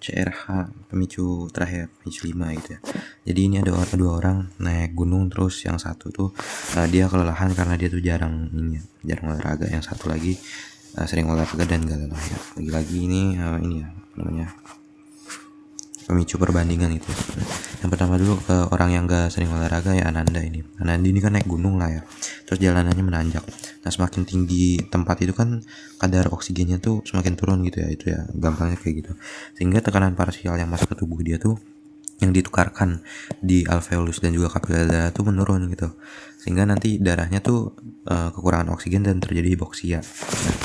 CRH, pemicu terakhir, pemicu 5 gitu ya. Jadi ini ada dua orang naik gunung, terus yang satu tuh dia kelelahan karena dia tuh jarang olahraga, yang satu lagi sering olahraga dan gak lelah ya. Lagi-lagi ini ya apa namanya, pemicu perbandingan itu. Yang pertama dulu ke orang yang gak sering olahraga ya, Ananda ini kan naik gunung lah ya, terus jalanannya menanjak. Nah semakin tinggi tempat itu kan kadar oksigennya tuh semakin turun gitu ya, itu ya gampangnya kayak gitu, sehingga tekanan parsial yang masuk ke tubuh dia tuh yang ditukarkan di alveolus dan juga kapiler darah tuh menurun gitu, sehingga nanti darahnya tuh kekurangan oksigen dan terjadi hipoksia. Nah,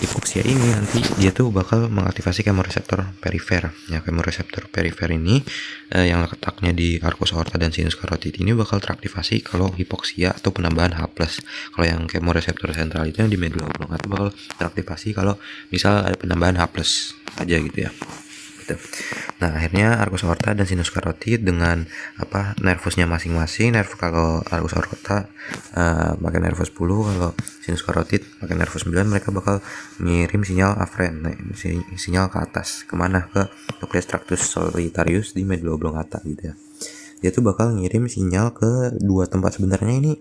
hipoksia ini nanti dia tuh bakal mengaktifasi kemoreseptor perifer. Ya, kemoreseptor perifer ini yang letaknya di arcus aorta dan sinus karotid ini bakal teraktivasi kalau hipoksia atau penambahan H+. Kalau yang kemoreseptor sentral itu yang di medulla oblongata bakal teraktivasi kalau misal ada penambahan H+ aja gitu ya. Nah akhirnya arcus aorta dan sinus karotid dengan nervusnya masing-masing. Kalau arcus aorta pakai nervus 10, kalau sinus karotid pakai nervus 9, mereka bakal ngirim sinyal afferent, sinyal ke atas, kemana, ke nucleus tractus solitarius di medulla oblongata gitu ya. Dia tuh bakal ngirim sinyal ke dua tempat. Sebenarnya ini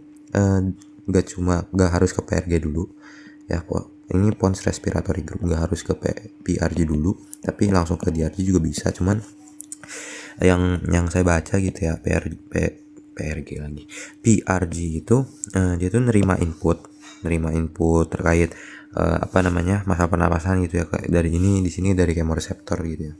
gak harus ke PRG dulu ya, ini pons respiratory group, nggak harus ke PRG dulu, tapi langsung ke DRG juga bisa. Cuman yang saya baca gitu ya, PRG lagi, PRG itu dia tuh nerima input terkait masalah pernapasan gitu ya, dari di sini dari kemoreseptor gitu ya.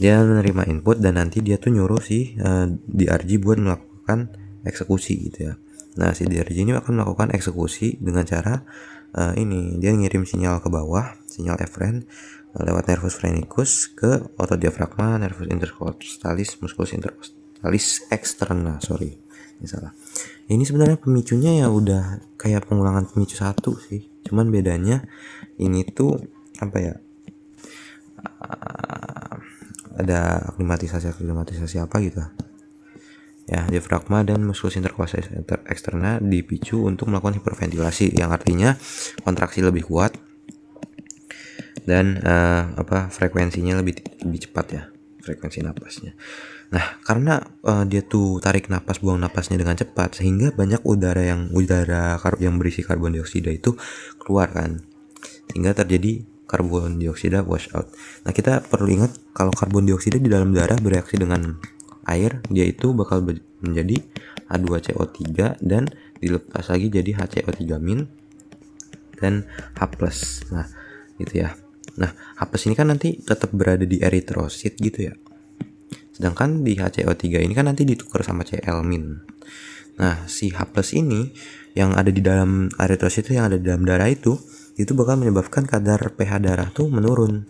Dia menerima input dan nanti dia tuh nyuruh si DRG buat melakukan eksekusi gitu ya. Nah si DRG ini akan melakukan eksekusi dengan cara dia ngirim sinyal ke bawah, sinyal efferent lewat nervus phrenicus ke otot diafragma, nervus intercostalis, musculus intercostalis externa. Salah. Ini sebenarnya pemicunya ya udah kayak pengulangan pemicu 1 sih, cuman bedanya ini tuh ada aklimatisasi apa gitu ya, diafragma dan musculus intercostalis externa dipicu untuk melakukan hiperventilasi, yang artinya kontraksi lebih kuat dan frekuensinya lebih cepat ya, frekuensi napasnya. Nah karena dia tuh tarik napas, buang napasnya dengan cepat, sehingga banyak udara yang berisi karbon dioksida itu keluar kan, sehingga terjadi karbon dioksida wash out. Nah kita perlu ingat kalau karbon dioksida di dalam darah bereaksi dengan air, dia itu bakal menjadi H2CO3 dan dilepas lagi jadi HCO3- dan H+. Nah gitu ya. Nah H+ ini kan nanti tetap berada di eritrosit gitu ya, sedangkan di HCO3 ini kan nanti ditukar sama Cl-. Nah si H+ ini yang ada di dalam eritrosit, yang ada di dalam darah itu bakal menyebabkan kadar pH darah tuh menurun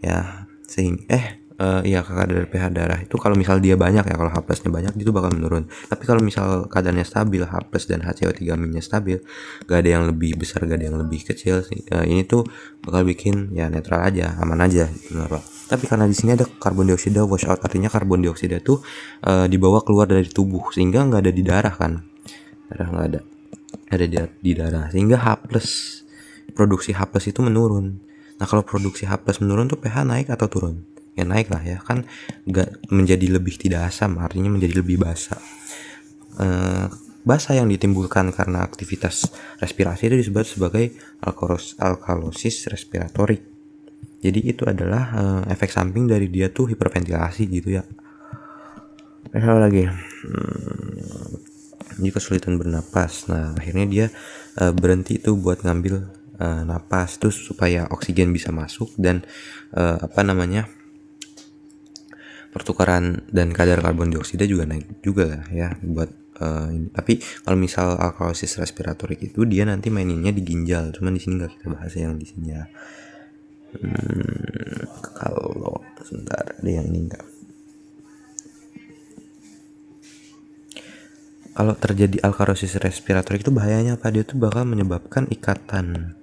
ya, sehingga kadar pH darah itu kalau misal dia banyak ya, kalau H+-nya banyak itu bakal menurun. Tapi kalau misal kadarnya stabil, H+ dan HCO3-nya stabil, gak ada yang lebih besar, gak ada yang lebih kecil, ini tuh bakal bikin ya netral aja, aman aja gitu. Tapi karena di sini ada karbon dioksida wash out, artinya karbon dioksida tuh dibawa keluar dari tubuh, sehingga nggak ada di darah kan, nggak ada di darah, sehingga produksi H+ itu menurun. Nah kalau produksi H+ menurun tuh pH naik atau turun? Ya naik lah ya kan, nggak menjadi lebih tidak asam, artinya menjadi lebih basa. Basa yang ditimbulkan karena aktivitas respirasi itu disebut sebagai alkalosis respiratorik. Jadi itu adalah efek samping dari dia tuh hiperventilasi gitu ya. Lagi dia kesulitan bernapas. Nah akhirnya dia berhenti tuh buat ngambil napas tuh supaya oksigen bisa masuk dan pertukaran dan kadar karbon dioksida juga naik juga lah ya buat ini. Tapi kalau misal alkalosis respiratorik itu dia nanti maininnya di ginjal, cuman di sini nggak kita bahas yang di sini ya. Kalau sebentar ada yang ini enggak. Kalau terjadi alkalosis respiratorik itu bahayanya apa? Dia tuh bakal menyebabkan ikatan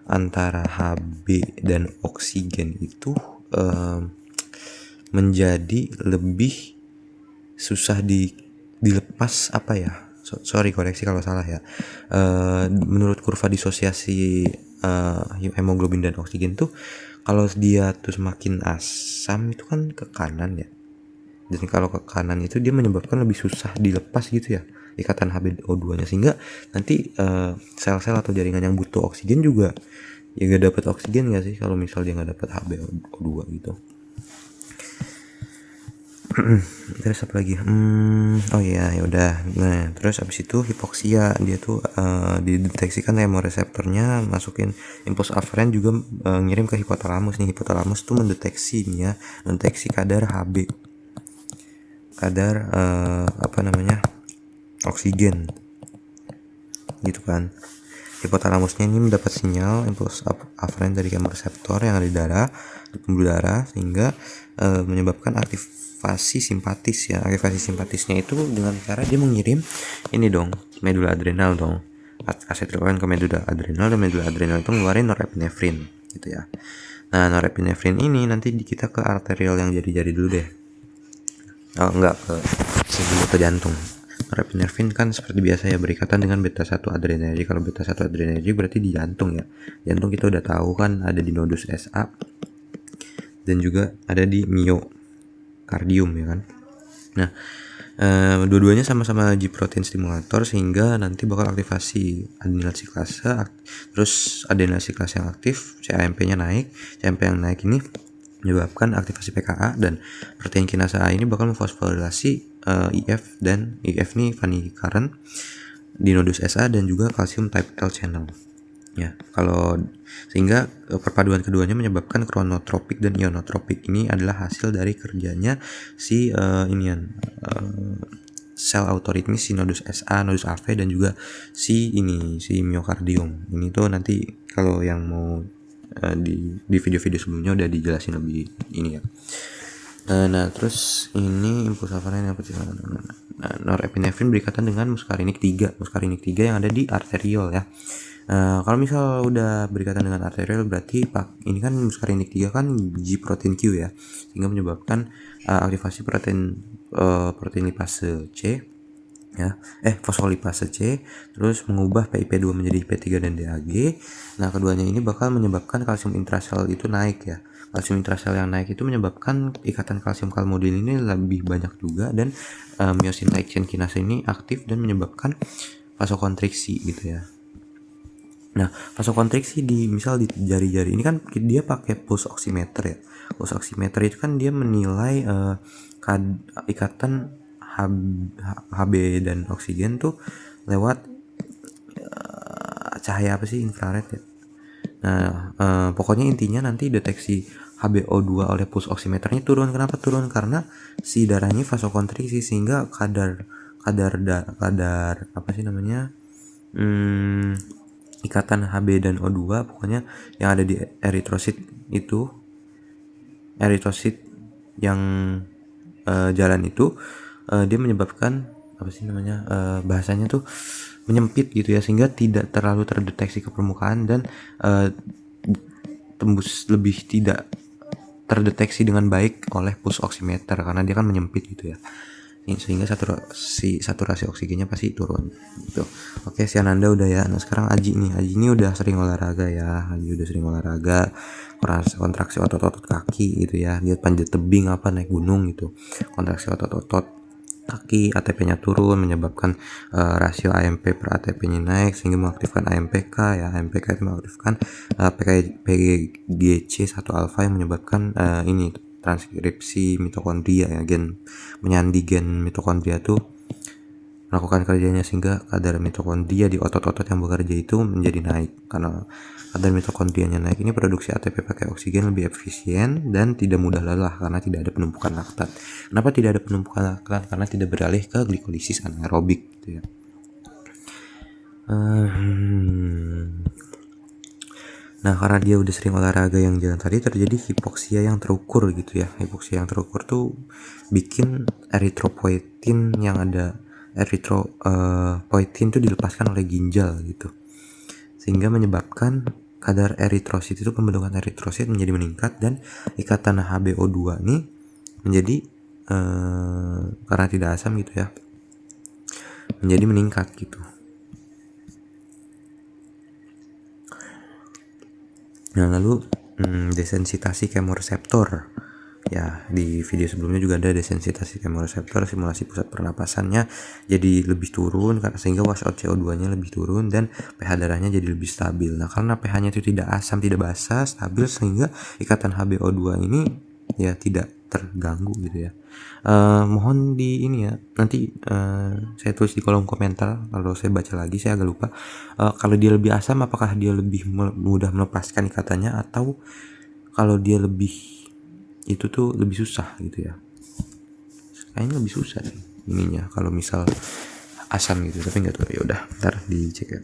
antara Hb dan oksigen itu menjadi lebih susah dilepas koreksi kalau salah ya. Menurut kurva disosiasi hemoglobin dan oksigen tuh Kalau dia tuh semakin asam itu kan ke kanan ya. Dan kalau ke kanan itu dia menyebabkan lebih susah dilepas gitu ya ikatan HBO2-nya, sehingga nanti sel-sel atau jaringan yang butuh oksigen juga ya gak dapat oksigen gak sih kalau misal dia nggak dapat HBO2 gitu. Terus apa lagi? Oh iya, ya udah. Nah, terus abis itu hipoksia, dia tuh dideteksikan hemoreseptornya, masukin impuls aferen juga ngirim ke hipotalamus nih. Hipotalamus tuh mendeteksi nih ya, mendeteksi kadar HB, kadar apa namanya, oksigen, gitu kan. Hipotalamusnya ini mendapat sinyal impuls aferen dari kemoreseptor yang ada di darah, di pembuluh darah, sehingga menyebabkan aktivasi simpatis ya. Aktivasi simpatisnya itu dengan cara dia mengirim ini dong, medula adrenal dong, asetilkolen ke medula adrenal, dan medula adrenal itu ngeluarin norepinefrin gitu ya. Nah, norepinefrin ini nanti kita ke arterial yang jari-jari dulu deh. Oh enggak, sebelum ke jantung. Norepinefrin kan seperti biasa ya berikatan dengan beta 1 adrenergic. Kalau beta 1 adrenergic berarti di jantung ya. Jantung kita udah tahu kan ada di nodus SA dan juga ada di myokardium ya kan. Nah, dua-duanya sama-sama G protein stimulator, sehingga nanti bakal aktivasi adenal siklase. Terus adenal siklase yang aktif, CAMP-nya naik. CAMP yang naik ini menyebabkan aktivasi PKA, dan protein kinase A ini bakal memfosforilasi IF, dan IF nih Vanni current di nodus SA dan juga kalsium type L channel ya. Kalau sehingga perpaduan keduanya menyebabkan chronotropik dan ionotropik. Ini adalah hasil dari kerjanya si sel autoritmis, si nodus SA, nodus AV, dan juga si myokardium. Ini tuh nanti kalau yang mau di video-video sebelumnya udah dijelasin lebih ini ya. Nah, terus ini impuls aferen apa sih? Nah, norepinefrin berikatan dengan muscarinic 3 yang ada di arteriol ya. Kalau misal udah berikatan dengan arteriol berarti ini kan muscarinic 3 kan G protein Q ya, sehingga menyebabkan aktivasi protein lipase C ya, fosfolipase C, terus mengubah PIP2 menjadi IP3 dan DAG. Nah, keduanya ini bakal menyebabkan kalsium intrasel itu naik ya. Kalsium intrasel yang naik itu menyebabkan ikatan kalsium kalmodin ini lebih banyak juga, dan myosin tight chain kinase ini aktif dan menyebabkan vasokontriksi gitu ya. Nah, vasokontriksi misal di jari-jari ini kan dia pakai pulse oximeter ya. Pulse oximeter itu kan dia menilai ikatan HB dan oksigen tuh lewat cahaya apa sih, infrared ya. Nah, pokoknya intinya nanti deteksi HbO2 oleh pulse oximeternya turun. Kenapa turun? Karena si darahnya vasokontriksi, sehingga kadar apa sih namanya, ikatan Hb dan O2 pokoknya yang ada di eritrosit itu, eritrosit yang jalan itu, dia menyebabkan apa sih namanya, bahasanya tuh menyempit gitu ya, sehingga tidak terlalu terdeteksi ke permukaan, dan tembus lebih tidak terdeteksi dengan baik oleh pulse oximeter karena dia kan menyempit gitu ya. Sehingga saturasi oksigennya pasti turun gitu. Oke, si Ananda udah ya. Nah, sekarang Aji ini udah sering olahraga ya. Aji udah sering olahraga, kontraksi otot-otot kaki gitu ya. Dia panjat tebing apa naik gunung gitu. Kontraksi otot-otot kaki, ATP-nya turun, menyebabkan rasio AMP per ATP-nya naik, sehingga mengaktifkan AMPK ya. AMPK itu mengaktifkan PGC 1 alfa yang menyebabkan ini transkripsi mitokondria ya, gen menyandi gen mitokondria tuh melakukan kerjanya, sehingga kadar mitokondria di otot-otot yang bekerja itu menjadi naik. Karena kadar mitokondrianya naik ini, produksi ATP pakai oksigen lebih efisien dan tidak mudah lelah karena tidak ada penumpukan laktat. Kenapa tidak ada penumpukan laktat? Karena tidak beralih ke glikolisis anaerobik gitu ya. Nah, karena dia udah sering olahraga yang jalan tadi, terjadi hipoksia yang terukur gitu ya. Hipoksia yang terukur tuh bikin eritropoietin yang ada, eritropoietin tuh dilepaskan oleh ginjal gitu, sehingga menyebabkan kadar eritrosit itu, pembentukan eritrosit menjadi meningkat, dan ikatan HbO2 ini menjadi karena tidak asam gitu ya, menjadi meningkat gitu. Nah, lalu desensitasi kemoreseptor. Ya, di video sebelumnya juga ada desensitasi kemoreseptor, simulasi pusat pernapasannya jadi lebih turun sehingga washout CO2-nya lebih turun dan pH darahnya jadi lebih stabil. Nah, karena pH-nya itu tidak asam, tidak basa, stabil sehingga ikatan HbO2 ini ya tidak terganggu gitu ya. Mohon di ini ya, nanti saya tulis di kolom komentar kalau saya baca lagi, saya agak lupa. Kalau dia lebih asam apakah dia lebih mudah melepaskan ikatannya, atau kalau dia lebih itu tuh lebih susah gitu ya. Kayaknya lebih susah sih ininya kalau misal asam gitu, tapi nggak tahu. Ya udah, ntar dicek ya.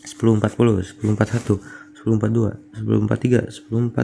10.40, 10.41, 10.42, 10.43, 10.4